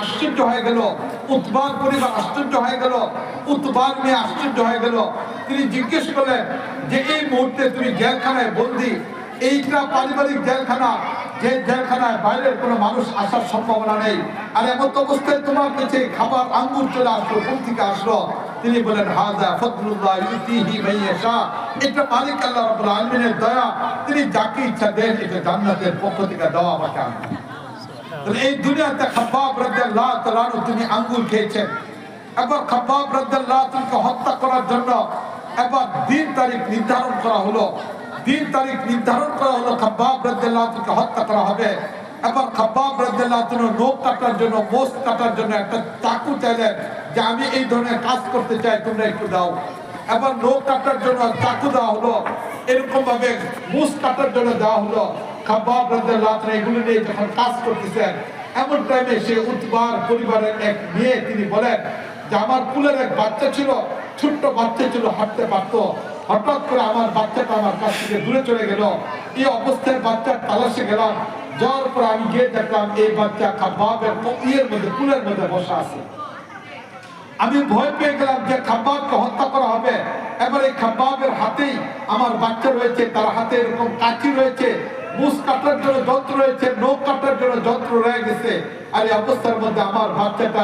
আশ্চর্য হয়ে গেল, উতবার পরিবার আশ্চর্য হয়ে গেল, উতবার মেয়ে আশ্চর্য হয়ে গেল। তিনি জিজ্ঞেস করলেন যে এই মুহূর্তে তুমি জেলখানায় বন্দী, এইটা পারিবারিক জেলখানা, যে জেলখানায় বাইরের কোনো মানুষ আসার সম্ভাবনা নেই, আর এমন অবস্থায় তোমার কাছে খাবার আঙ্গুর চলে আসলো, কোন থেকে আসলো? তিনি বলেন হাযা ফাদলুল্লাহ ইউতিহি মান ইয়াশা, এটা মালিক আল্লাহ রাব্বুল আলামিনের দয়া, তিনি যাকে ইচ্ছা দেন, এটা জান্নাতের পক্ষ থেকে দেওয়া আমাকে। এই দুনিয়াতে খাব্বাব রাদিয়াল্লাহু তাআলা তিনি আঙ্গুর খেয়েছেন। এবার খাব্বাব রাদিয়াল্লাহু তাআলাকে হত্যা করার জন্য এবার দিন তারিখ নির্ধারণ করা হলো। দিন তারিখ নির্ধারণ করা হলো খাব্বাব রাদিয়াল্লাহু তাআলাকে হত্যা করা হবে। এবার খাব্বাব রাদিয়াল্লাহু তাআলা নখ কাটার জন্য, মোষ কাটার জন্য একটা চাকু চাইলেন যে আমি এই ধরনের কাজ করতে চাই, তোমরা একটু দাও। এবার নখ কাটার জন্য চাকু দেওয়া হলো, এরকম ভাবে মোষ কাটার জন্য দেওয়া হলো। খাব্বাব রাদিয়াল্লাহু তাআলা এগুলো নিয়ে যখন কাজ করতেছেন, এমন টাইমে সে উতবার পরিবারের এক মেয়ে, তিনি বলেন যে আমার কুলের এক বাচ্চা ছিল, ছোট্ট বাচ্চা ছিল, হাঁটতে পারতো, হঠাৎ করে আমার বাচ্চাটা আমার কাছ থেকে দূরে চলে গেল। এই অবস্থায় বাচ্চার তালাশে গেলাম, যাওয়ার পর আমি গিয়ে দেখলাম এই বাচ্চা খাব্বাবের ইয়ের মধ্যে, কুলের মধ্যে বসা আছে। আমি ভয় পেয়ে গেলাম যে খাব্বাবকে হত্যা করা হবে। এবার এই খাব্বাবের হাতেই আমার বাচ্চা রয়েছে, তার হাতে এরকম কাঁচি রয়েছে, মুস কাটার জন্য যন্ত্র রয়েছে, নখ কাটার জন্য যন্ত্র রয়ে গেছে। আর এই অবস্থার মধ্যে আমার বাচ্চাটা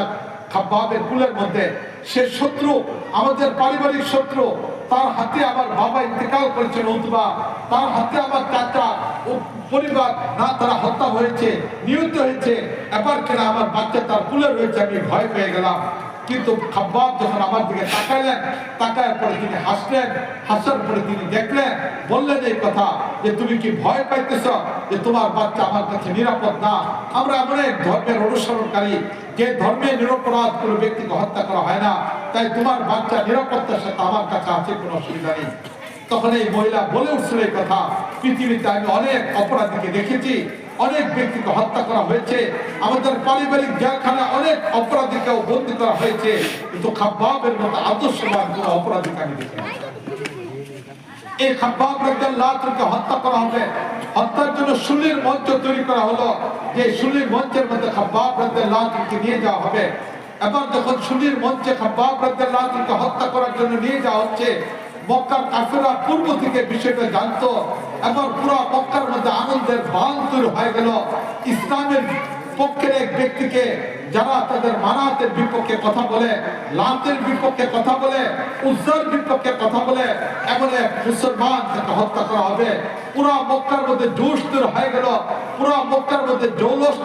খাব্বাবের কুলের মধ্যে, সে শত্রু, আমাদের পারিবারিক শত্রু, তার হাতে আমার বাবা ইন্তেকাল করেছেন উতবা, তার হাতে আমার চাচা ও পরিবার না তারা হত্যা হয়েছে, নিহত হয়েছে। এবার কেন আমার বাচ্চা তার কুলে রয়েছে, আমি ভয় পেয়ে গেলাম। কিন্তু খাব্বাব যখন আমার দিকে তাকাইলেন, তাকানোর পরে তিনি হাসলেন, হাসার পরে তিনি দেখলেন, বললেন এই কথা যে তুমি কি ভয় পাইতেছ যে তোমার বাচ্চা আমার কাছে নিরাপদ না? আমরা এমন এক ধর্মের অনুসরণকারী, যে ধর্মে নিরপরাধ কোনো ব্যক্তিকে হত্যা করা হয় না, তাই তোমার বাচ্চা নিরাপত্তার সাথে আমার কাছে আছে, কোনো অসুবিধা নেই। তখন এই মহিলা বলে উঠছিল এই কথা, পৃথিবীতে আমি অনেক অপরাধীকে দেখেছি, অনেক ব্যক্তিকে হত্যা করা হয়েছে, আমাদের পারিবারিক জেলখানায় অনেক অপরাধীকেও বন্দী করা হয়েছে, কিন্তু খাব্বাবের মতো আদর্শবান কোনো অপরাধীকে আমি দেখি না। এই খাব্বাব রাদিয়াল্লাহু তাআলাকে হত্যা করা হবে, হত্যার জন্য শুলির মঞ্চ তৈরি করা হলো, যে শুলির মঞ্চের মধ্যে খাব্বাব রাদিয়াল্লাহু তাআলাকে নিয়ে যাওয়া হবে। এবার যখন শুলির মঞ্চে খাব্বাব রাদিয়াল্লাহু তাআলাকে হত্যা করার জন্য নিয়ে যাওয়া হচ্ছে, মক্কার কাফেররা পূর্ব থেকে বিষয়টা জানতো। এবার পুরো মক্কার মধ্যে আনন্দের বান তৈরি হয়ে গেল। ইসলামের পক্ষের এক ব্যক্তিকে, যারা তাদের মানাতের বিপক্ষে কথা বলে, লাতের বিপক্ষে কথা বলে, উজ্জার বিপক্ষে কথা বলে, এমন এক মুসলমান তাকে হত্যা করা হবে। পুরো মক্কার মধ্যে জোশ তৈরি হয়ে গেল, পুরো মক্কার মধ্যে জৌলস